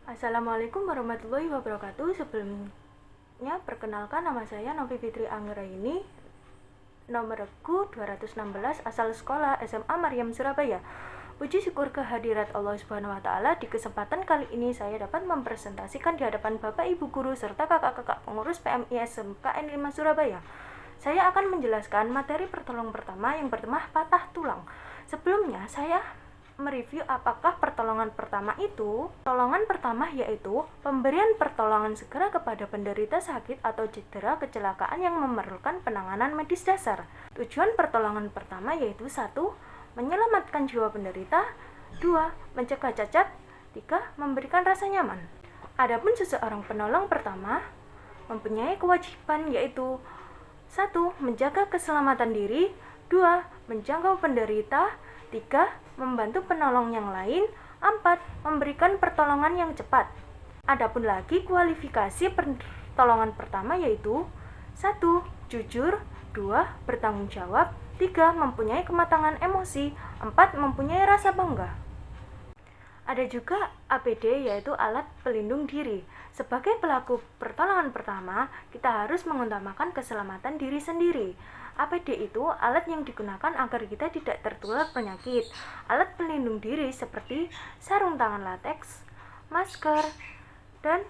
Assalamualaikum warahmatullahi wabarakatuh. Sebelumnya perkenalkan, nama saya Novi Fitri Anggraini, nomorku 216, asal sekolah SMA Maryam Surabaya. Puji syukur kehadirat Allah Subhanahu wa taala, di kesempatan kali ini saya dapat mempresentasikan di hadapan Bapak Ibu guru serta kakak-kakak pengurus PMI SMKN 5 Surabaya. Saya akan menjelaskan materi pertolongan pertama yang bertema patah tulang. Sebelumnya saya mereview apakah pertolongan pertama itu. Pertolongan pertama yaitu pemberian pertolongan segera kepada penderita sakit atau cedera kecelakaan yang memerlukan penanganan medis dasar. Tujuan pertolongan pertama yaitu 1. Menyelamatkan jiwa penderita, 2. Mencegah cacat, 3. Memberikan rasa nyaman. Adapun seseorang penolong pertama mempunyai kewajiban yaitu 1. Menjaga keselamatan diri, 2. Menjangkau penderita, 3. Membantu penolong yang lain, 4. Memberikan pertolongan yang cepat. Adapun lagi kualifikasi pertolongan pertama yaitu 1. Jujur, 2. Bertanggung jawab, 3. Mempunyai kematangan emosi, 4. Mempunyai rasa bangga. Ada juga APD yaitu alat pelindung diri. Sebagai pelaku pertolongan pertama, kita harus mengutamakan keselamatan diri sendiri. APD itu alat yang digunakan agar kita tidak tertular penyakit. Alat pelindung diri seperti sarung tangan lateks, masker, dan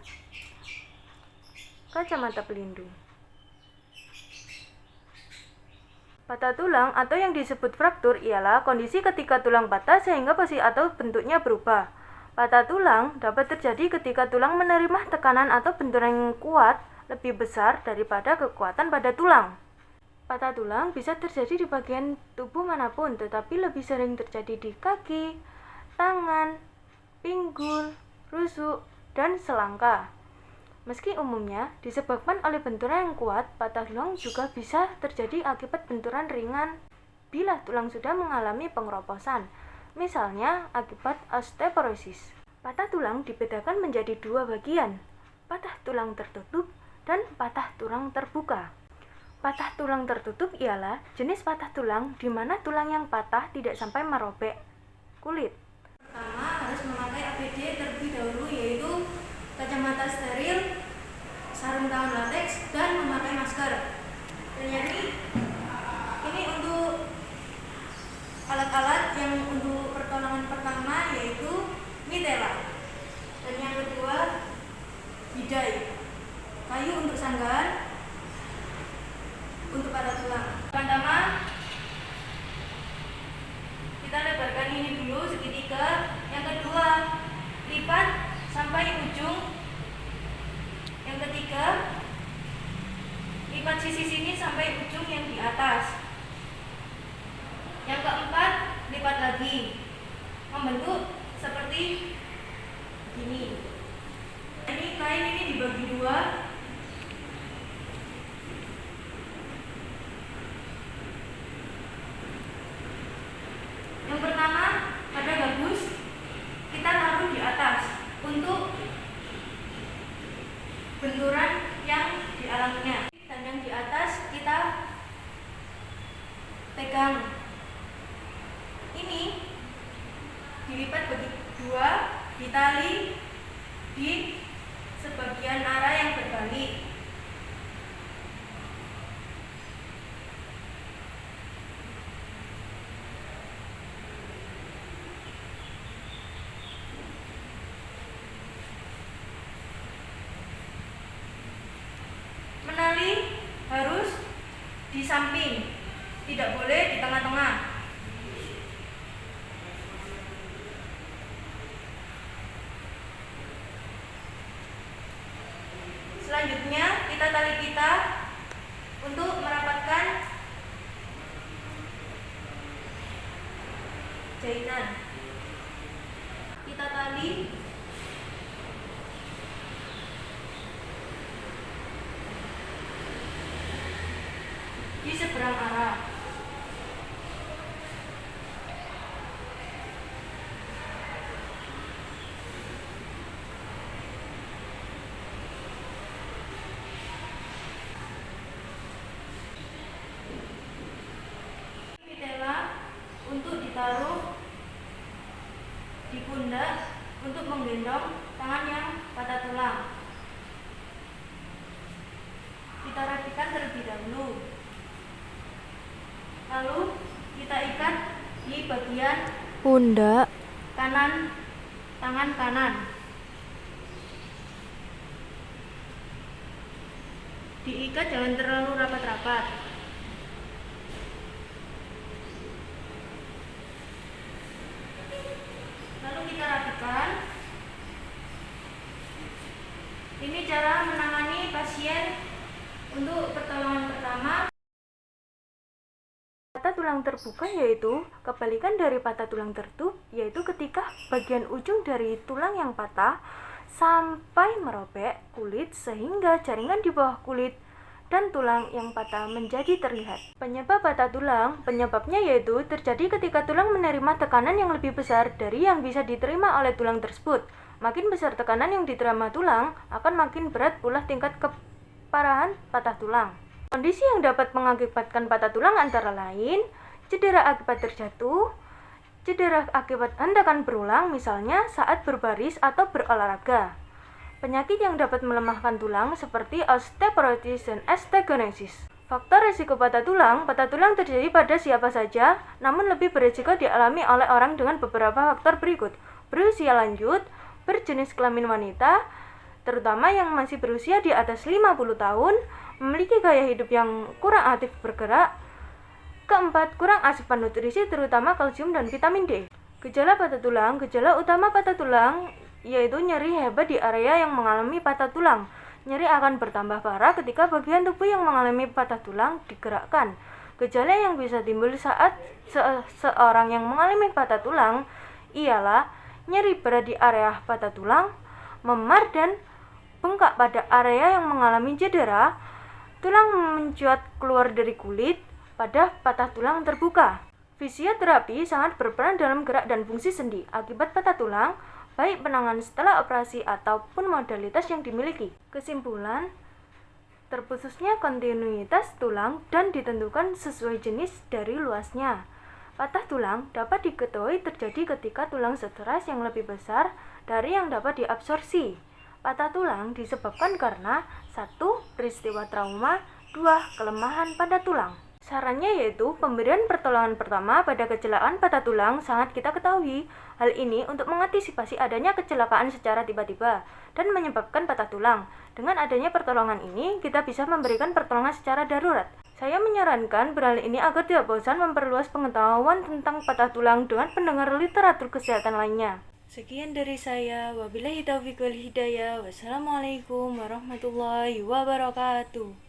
kacamata pelindung. Patah tulang atau yang disebut fraktur ialah kondisi ketika tulang patah sehingga posisi atau bentuknya berubah. Patah tulang dapat terjadi ketika tulang menerima tekanan atau benturan yang kuat lebih besar daripada kekuatan pada tulang. Patah tulang bisa terjadi di bagian tubuh manapun, tetapi lebih sering terjadi di kaki, tangan, pinggul, rusuk, dan selangka. Meski umumnya disebabkan oleh benturan yang kuat, patah tulang juga bisa terjadi akibat benturan ringan bila tulang sudah mengalami pengeroposan, misalnya akibat osteoporosis. Patah tulang dibedakan menjadi dua bagian, patah tulang tertutup dan patah tulang terbuka. Patah tulang tertutup ialah jenis patah tulang di mana tulang yang patah tidak sampai merobek kulit. Pertama, harus memakai APD terlebih dahulu, yaitu kacamata steril, sarung tangan lateks, dan memakai masker. Dan ini untuk alat-alat yang untuk pertolongan pertama yaitu mitela. Dan yang kedua, bidai, kayu untuk sanggahan untuk patah tulang. Pertama, kita lebarkan ini dulu segitiga. Yang kedua, lipat sampai ujung. Yang ketiga, lipat sisi sini sampai ujung yang di atas. Yang keempat, lipat lagi membentuk seperti begini. Ini kain ini dibagi dua. Yang pertama, pada gabus kita taruh di atas untuk benturan yang di alangnya, dan yang di atas kita pegang. Ini dilipat bagi dua, ditali di sebagian arah yang berbalik. Menali harus di samping, tidak boleh di tengah-tengah. Selanjutnya kita tali pita untuk merapatkan jahitan. Kita tali di seberang arah. Mitela untuk ditaruh di pundak untuk menggendong tangan yang patah tulang. Kita rapikan terlebih dahulu. Lalu kita ikat di bagian pundak kanan tangan kanan. Diikat jangan terlalu rapat-rapat. Lalu kita rapikan. Ini cara menangani pasien untuk pertolongan pertama. Patah tulang terbuka yaitu kebalikan dari patah tulang tertutup, yaitu ketika bagian ujung dari tulang yang patah sampai merobek kulit sehingga jaringan di bawah kulit dan tulang yang patah menjadi terlihat. Penyebab patah tulang, penyebabnya yaitu terjadi ketika tulang menerima tekanan yang lebih besar dari yang bisa diterima oleh tulang tersebut. Makin besar tekanan yang diterima tulang, akan makin berat pula tingkat keparahan patah tulang. Kondisi yang dapat mengakibatkan patah tulang antara lain cedera akibat terjatuh, cedera akibat hentakan berulang misalnya saat berbaris atau berolahraga. Penyakit yang dapat melemahkan tulang seperti osteoporosis dan osteogenesis. Faktor risiko patah tulang terjadi pada siapa saja, namun lebih berisiko dialami oleh orang dengan beberapa faktor berikut: berusia lanjut, berjenis kelamin wanita, terutama yang masih berusia di atas 50 tahun, memiliki gaya hidup yang kurang aktif bergerak. Keempat, kurang asupan nutrisi terutama kalsium dan vitamin D. Gejala patah tulang, gejala utama patah tulang yaitu nyeri hebat di area yang mengalami patah tulang. Nyeri akan bertambah parah ketika bagian tubuh yang mengalami patah tulang digerakkan. Gejala yang bisa timbul saat seorang yang mengalami patah tulang ialah nyeri berat di area patah tulang, memar dan bengkak pada area yang mengalami cedera, tulang mencuat keluar dari kulit pada patah tulang terbuka. Fisioterapi sangat berperan dalam gerak dan fungsi sendi akibat patah tulang, baik penanganan setelah operasi ataupun modalitas yang dimiliki. Kesimpulan, terputusnya kontinuitas tulang dan ditentukan sesuai jenis dari luasnya. Patah tulang dapat diketahui terjadi ketika tulang stres yang lebih besar dari yang dapat diabsorpsi. Patah tulang disebabkan karena 1. Peristiwa trauma, 2. Kelemahan pada tulang. Sarannya yaitu pemberian pertolongan pertama pada kecelakaan patah tulang sangat kita ketahui. Hal ini untuk mengantisipasi adanya kecelakaan secara tiba-tiba dan menyebabkan patah tulang. Dengan adanya pertolongan ini, kita bisa memberikan pertolongan secara darurat. Saya menyarankan beralih ini agar tidak bosan memperluas pengetahuan tentang patah tulang dengan pendengar literatur kesehatan lainnya. Sekian dari saya, wabillahi taufiq wal hidayah, wassalamualaikum warahmatullahi wabarakatuh.